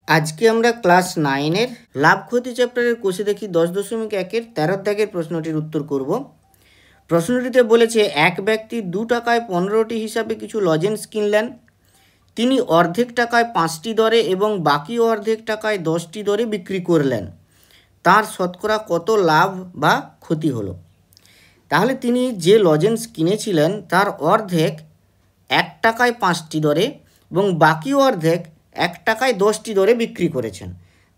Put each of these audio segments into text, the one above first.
আজকে আমরা ক্লাস 9-এর লাভ ক্ষতি চ্যাপ্টারের কোষে দেখি 10.1-এর 13 দাগের প্রশ্নটির উত্তর করব। প্রশ্নটিতে বলেছে এক ব্যক্তি 2 টাকায় 15টি হিসাবে কিছু লজেন্স কিনলেন। তিনি অর্ধেক টাকায় 5টি দরে এবং বাকি অর্ধেক টাকায় 10টি দরে বিক্রি করলেন। তার শতকরা কত লাভ বা ক্ষতি হলো? তাহলে তিনি যে লজেন্স কিনেছিলেন তার অর্ধেক 1 টাকায় 5টি দরে এবং বাকি অর্ধেক 1 টাকায় 10টি দরে বিক্রি করেছেন।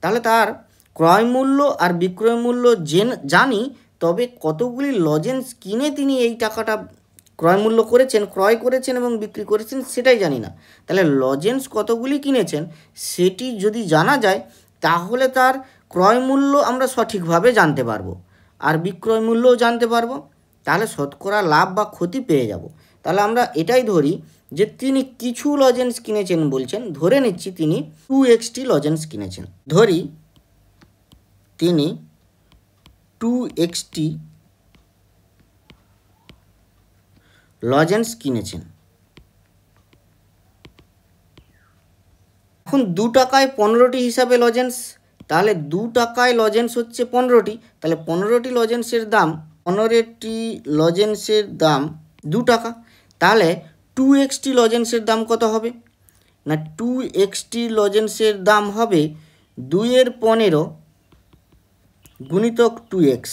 তাহলে তার ক্রয় মূল্য আর বিক্রয় মূল্য জানি, তবে কতগুলি লজেন্স কিনে তিনি এই টাকাটা ক্রয় করেছেন এবং বিক্রি করেছেন সেটাই জানি না। তাহলে লজেন্স কতগুলি কিনেছেন সেটি যদি জানা যায় তাহলে তার ক্রয় মূল্য আমরা সঠিকভাবে জানতে পারবো আর বিক্রয় মূল্যও জানতে পারবো। তাহলে শতকরা লাভ বা ক্ষতি পেয়ে যাব। তাহলে আমরা এটাই ধরি যে তিনি কিছু লজেন্স কিনেছেন বলছেন, ধরে নিচ্ছি তিনি 2xt লজেন্স কিনেছেন। ধরি তিনি 2xt লজেন্স কিনেছেন। এখন 2 টাকায় 15টি হিসাবে লজেন্স, তাহলে 2 টাকায় লজেন্স হচ্ছে 15টি, তাহলে 15টি লজেন্সের দাম 2 টাকা। তাহলে 2xt লজেন্সের দাম কত হবে না? 2xt লজেন্সের দাম হবে 2-15 গুণিতক 2x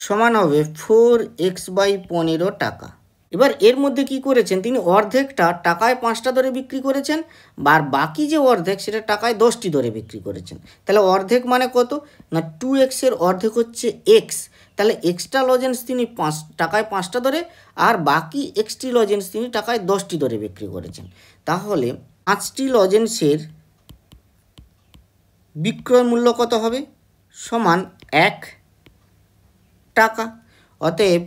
সমান হবে 4x/15 টাকা। এবার এর মধ্যে কি করেছেন, তিনি অর্ধেকটা টাকায় 5টা দরে বিক্রি করেছেন, আর বাকি যে অর্ধেক সেটা টাকায় 10টি দরে বিক্রি করেছেন। তাহলে অর্ধেক মানে কত না 2x-এর অর্ধেক হচ্ছে x। তাহলে এক্সট্রা লজেন্স তিনি টাকায় 5টা দরে আর বাকি এক্সটি লজেন্স তিনি টাকায় 10টি দরে বিক্রি করেছেন। তাহলে 5টি লজেন্সের বিক্রয় মূল্য কত হবে? সমান 1 টাকা। অতএব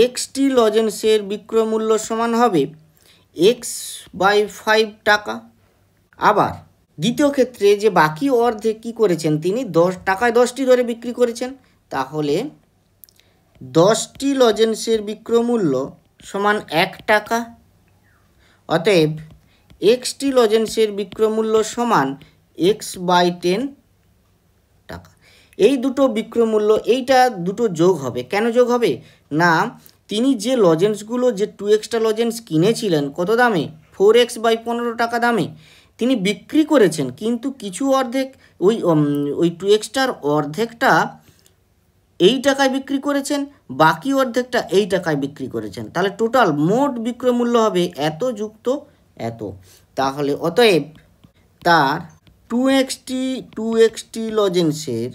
এক্সটি লজেন্সের বিক্রয় মূল্য সমান হবে x/5 টাকা। আবার দ্বিতীয় ক্ষেত্রে যে বাকি অর্ধেক কী করেছেন, তিনি 10 টাকায় 10টি দরে বিক্রি করেছেন। তাহলে 10টি লজেন্সের বিক্রয় মূল্য সমান 1 টাকা। অতএব এক্সটি লজেন্সের বিক্রয় মূল্য সমান x/10 টাকা। এই দুটো বিক্রয় মূল্য এইটা দুটো যোগ হবে। কেন যোগ হবে না, তিনি যে লজেন্সগুলো যে 2x লজেন্স কিনেছিলেন কত দামে? 4x/15 টাকা দামে তিনি বিক্রি করেছেন, কিন্তু কিছু অর্ধেক ওই 2xটার অর্ধেকটা এই টাকায় বিক্রি করেছেন, বাকি অর্ধেকটা এই টাকায় বিক্রি করেছেন। তাহলে টোটাল মোট বিক্রয় মূল্য হবে এত যুক্ত এত। তাহলে অতএব তার 2xt লজেন্সের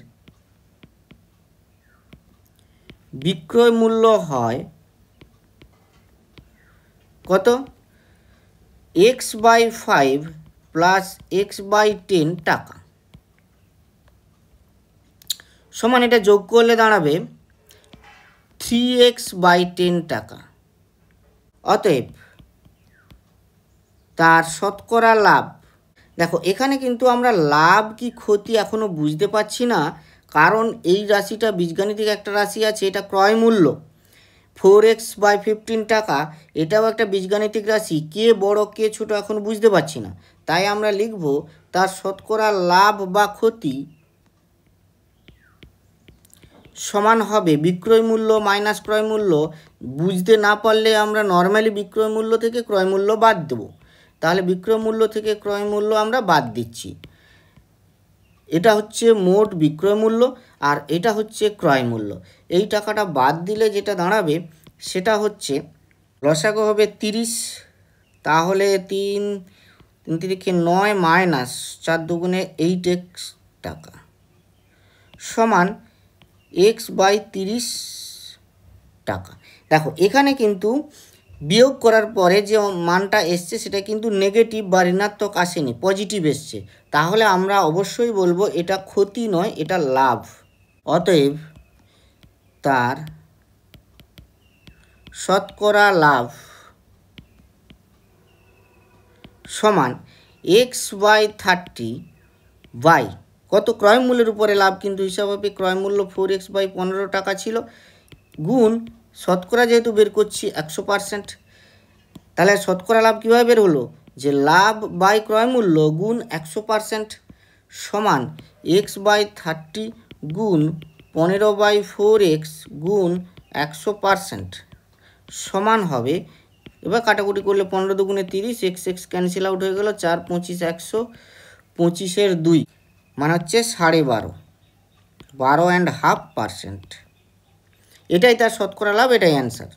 বিক্রয় মূল্য হয় কত? x/5 প্লাস x/10 টাকা সমান, এটা যোগ করলে দাঁড়াবে 3x/10 টাকা। অতএব তার শতকরা লাভ, দেখো এখানে কিন্তু আমরা লাভ কি ক্ষতি এখনও বুঝতে পারছি না, কারণ এই রাশিটা বীজগাণিতিক একটা রাশি আছে, এটা ক্রয় মূল্য 4x/15 টাকা, এটাও একটা বীজগাণিতিক রাশি, কে বড় কে ছোট এখন বুঝতে পারছি না। তাই আমরা লিখব তার শতকরা লাভ বা ক্ষতি সমান হবে বিক্রয় মূল্য মাইনাস ক্রয় মূল্য। বুঝতে না পারলে আমরা নর্মালি বিক্রয় মূল্য থেকে ক্রয় মূল্য বাদ দেব। তাহলে বিক্রয় মূল্য থেকে ক্রয় মূল্য আমরা বাদ দিচ্ছি। এটা হচ্ছে মোট বিক্রয় মূল্য আর এটা হচ্ছে ক্রয় মূল্য। এই টাকাটা বাদ দিলে যেটা দাঁড়াবে সেটা হচ্ছে লসাগু হবে 30। তাহলে 3 3 9 মাইনাস 4 দুগুণে 8x টাকা সমান x/30 টাকা। দেখো এখানে কিন্তু বিয়োগ করার পরে যে মানটা এসছে সেটা কিন্তু নেগেটিভ বা ঋণাত্মক আসেনি, পজিটিভ এসছে। তাহলে আমরা অবশ্যই বলবো এটা ক্ষতি নয়, এটা লাভ। অতএব তার শতকরা লাভ সমান x/30 বাই কত? ক্রয় মূল্যের উপরে লাভ কিন্তু হিসাব হবে, ক্রয় মূল্য 4x/15 টাকা ছিল, গুণ শতকরা যেহেতু বের করছি 100%। তাহলে শতকরা লাভ কীভাবে বের হলো? যে লাভ বাই ক্রয় মূল্য গুণ 100%। সমান x/30 গুণ 15/4x গুণ 100% সমান হবে, এবার কাটাকুটি করলে 15 দুগুণে 30, x ক্যান্সেল আউট হয়ে গেল, 4 25 100, 25-এর 2 মানে হচ্ছে 12.5, 12.5%। এটাই তার শতকরা লাভ, এটাই অ্যান্সার।